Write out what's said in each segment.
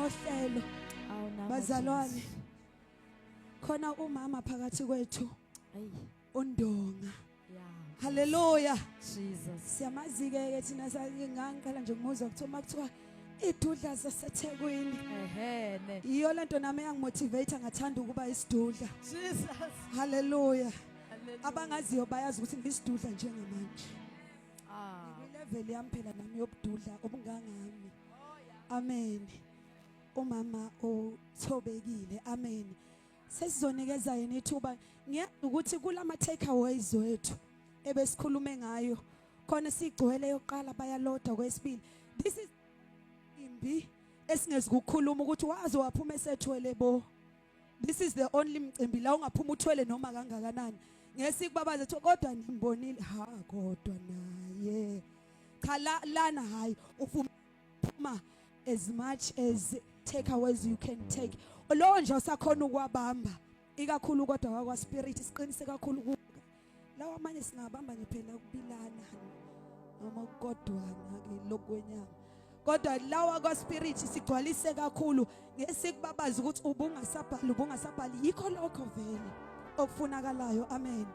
nohlelo bazalwane khona umama phakathi kwethu uNdonga. Haleluya. Jesus. Siyamazi ke thina ngangikhala nje ngimuzwa kuthiwa idudla zaseThekwini. Ehene. Iyo lento nami engimotivate ngathanda ukuba isidudla. Jesus. Haleluya. Abangaziyo bayazi ukuthi ngisidudla njengamanje. Level yami phela nami yobududla obungangami. Amen. Umama othobekile. Amen. Sesizonikeza yena ithuba ngiyazi ukuthi kulama takeaways wethu ebesikhulume ngayo khona sigcwele yokuqala bayaloda kwesibili. This is imbi esingezi ukukhuluma ukuthi wazi waphuma esethwele bo. This is the only mcimbi la ungaphuma uthwele noma kangakanani. Ngesikubabaza ethi kodwa nimbonile kodwa naye cha lana hayi ufuma as much as takeaways you can take. Lo nje usakhona ukwabamba ikakhulu kodwa wakwa spirit siqinise kakhulu kuka lawa amanye singabamba nje phela ukubilana noma ukodwana ke lokwenyama kodwa lawa kwa spirit sigcwalise kakhulu ngesikubabaza ukuthi ubungasabhali yikho lokho vele okufunakalayo. Amen.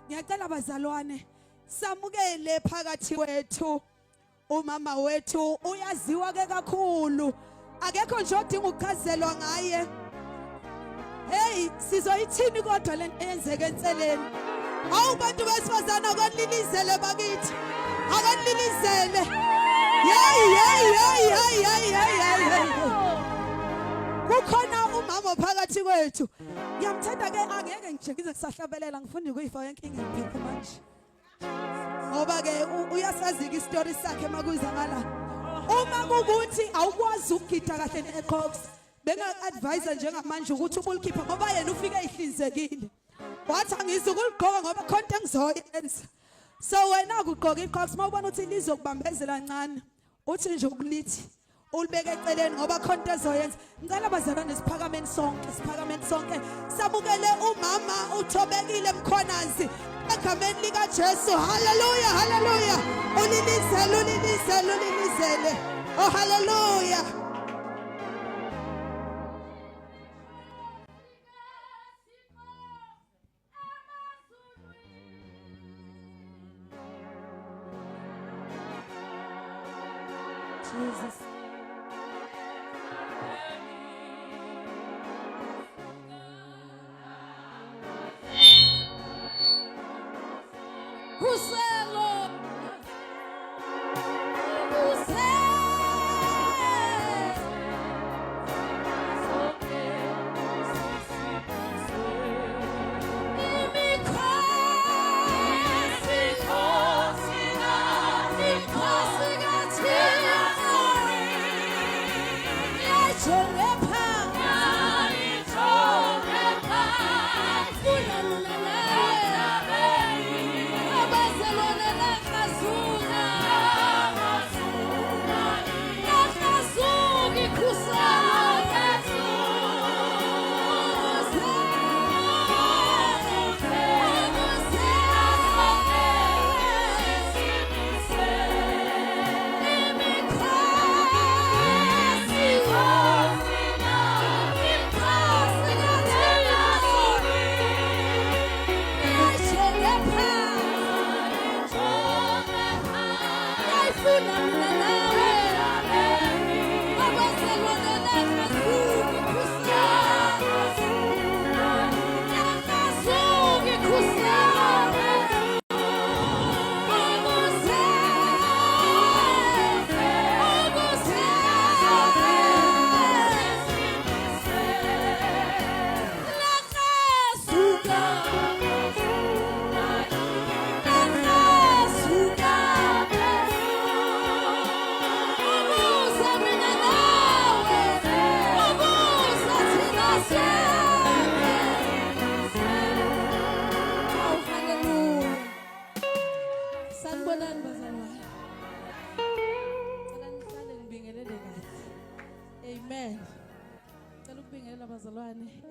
Ngiyacela bazalwane samukele phakathi kwethu umama wethu uyaziwa ke kakhulu akekho nje odinga ukuchazelwa ngaye. Hey sizoyithini kodwa lento eyenzeke enseleni awubantu besifazana akanilizele bakithi akanilizele kukhona umama phakathi kwethu ngiyamthanda ke angeke nje ngize kusahlabelela ngifuna ukuyifaka inkinga ngiphethe manje ngoba ke uyasazi ke istory sakhe makuza ngala uma kukuthi awukwazi ukugida kahle neCox benga-advise njengamanje ukuthi ubulikhipha ngoba yena ufike ehlinzekile wathi angizukuligqoka ngoba khonto engizoyenza. So wena ukugqoka iCox mawubona ukuthi lizokubambezela kancane uthi nje ukulithi ulibeke eceleni ngoba khonto ezoyenza. Ngicela bazalwane siphakameni sonke sabukele umama uthobekile Mkhonazi egameni lika Jesu. Haleluya haleluya. Ulilizele oh haleluya. Jesus. Kuselo.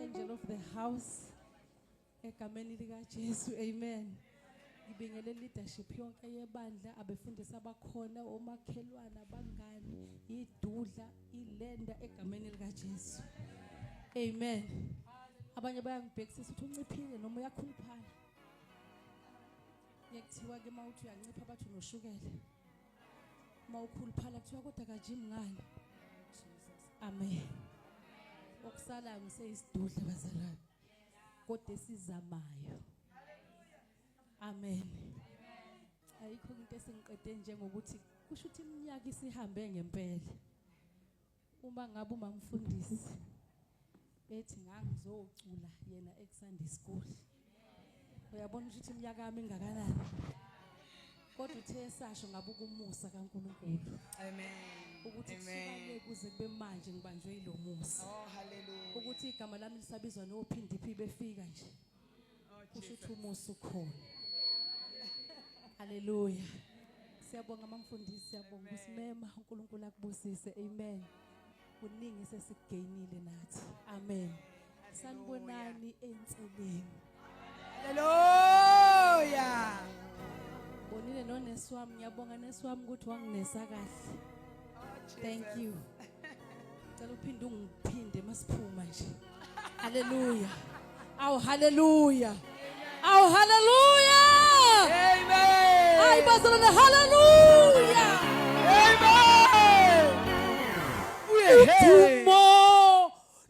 Angel of the house egameni lika Jesu. Amen. ngibingele leadership yonke yebandla abefundisi abakhona omakhelwana abangani idudla ilenda egameni lika Jesu. Amen. Abanye bayangibhekisisa ukuthi unciphile noma uyakhuluphala. Yekuthiwa ke mawuthi uyancipha bathi unoshukela. Mawukhuluphala kuthiwa kodwa kajimi ngani. Amen. Okusala ngiseyisidudla bazalwane. Kodwa esizamayo. Amen. Ayikho into esingiqede njengokuthi kusho ukuthi iminyaka isihambe ngempela. Uma ngabe umamfundisi ethi ngangizocula yena eSunday school. Uyabona ukuthi iminyaka yami ingakanani. Kodwa uthe sasho ngabuka umusa kaNkulunkulu. Amen. Ukuthi kusukele kuze kube manje ngibanjwe yilomusa. Oh hallelujah. Ukuthi igama lami lisabizwa noPhindipi befika nje. Kusho ukuthi umusa ukhona. Hallelujah. Siyabonga amamfundisi, siyabonga usimema uNkulunkulu akubusise. Amen. Kuningi sesigainile nathi. Amen. Sanibonani enseleni. Hallelujah. Bonile nonesi wami, ngiyabonga nesi wami ukuthi wanginesa kahle. Thank you. Cela uphinde ungiphinde masiphuma nje. Hallelujah. Aw hallelujah. Aw hallelujah. Amen. Ay bazalwane hallelujah. Amen. Udumo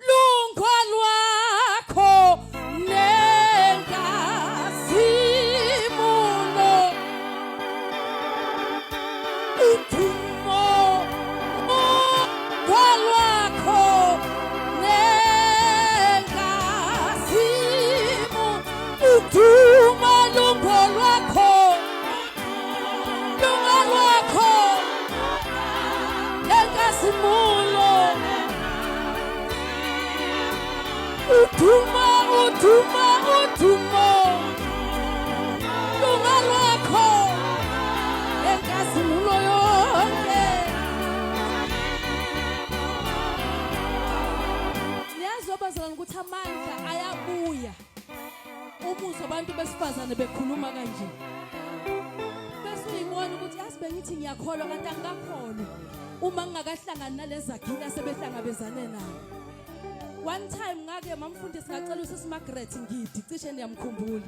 lungolwakho nengasimulo. Udumo lungolwakho nengasimulo. Udumo lungolwakho nengasimulo. Udumo lungalwakho nengasimulo yonke. Niyazwa bazalwane ukuthi amandla ayabuya umuzwa abantu besifazane bekhuluma kanje. Bese uyibona ukuthi asibengithi ngiyakholwa kanti angikakholwa uma ngingakahlangani nalezakhiwo sebehlangabezane nayo. One time ngake mamfundisi ngacela usisi Margaret Ngidi cishe niyamkhumbula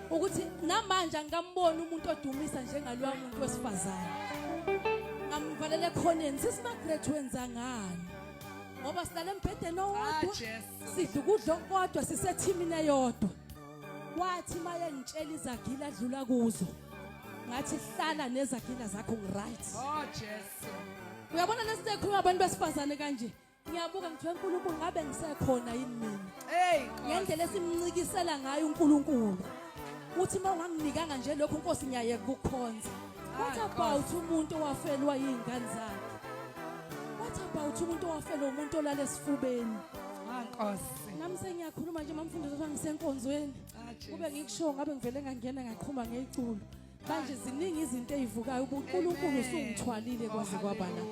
ukuthi namanje angikamboni umuntu odumisa njengalwa muntu wesifazane. Ngamvalele khoneni sisi Margaret wenza ngani? Ngoba silale embhedeni owodwa sidla ukudla kodwa sisethimini eyodwa. Wathi maye ngitshela izagila adlula kuzo. Ngathi hlala nezagila zakho ngiright. Oh Jesu. Uyabona lesikhuluma abantu besifazane kanje. Ngiyabuka ngithe uNkulunkulu ngabe ngisekhona yini mina. Hey, Ngendlela esimncikisela ngayo uNkulunkulu. Uthi mawunganginikanga nje lokho Nkosi ngiyayeka ukukhonza. What about umuntu owafelwa yingane zakhe? What about umuntu owafelwa umuntu olale esifubeni? Nkosi. Nami sengiyakhuluma nje mamfundisi ukuthi ngisenkonzweni. Kube ngikusho ngabe ngivele ngangena ngaqhuma ngeyiculo. Manje ziningi izinto ezivukayo uNkulunkulu usungithwalile kwaze kwabana.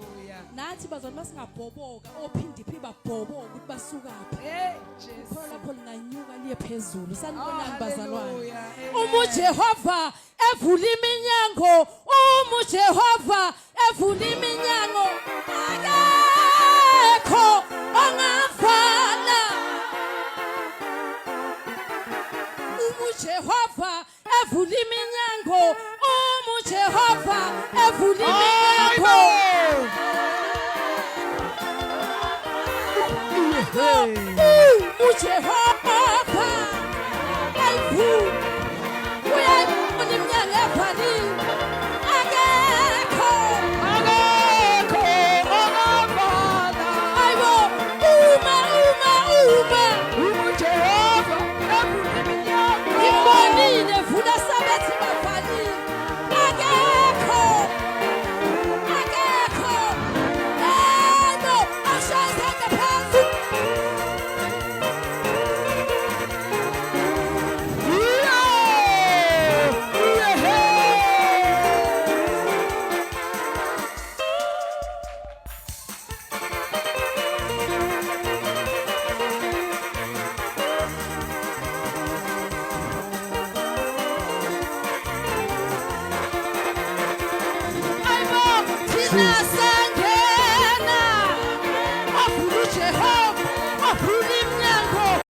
Nathi bazalwane masingabhoboka oPhindipi babhoboka ukuthi basukaphi. Hey Jesu. Khona lapho linganyuka liye phezulu. Sanibonani Oh, bazalwane. hallelujah. Uma uJehova evula iminyango, uma uJehova evula iminyango, akekho ongavala. Uma uJehova evula iminyango, uma uJehova evula iminyango. uJehova ayivula uyayibona iminyango evaliwe akekho ongavala. ayibo uma uJehova evula iminyango. ngibonile vula sabethi bavaliwe akekho hayibo ashaya izandla phansi Jesus.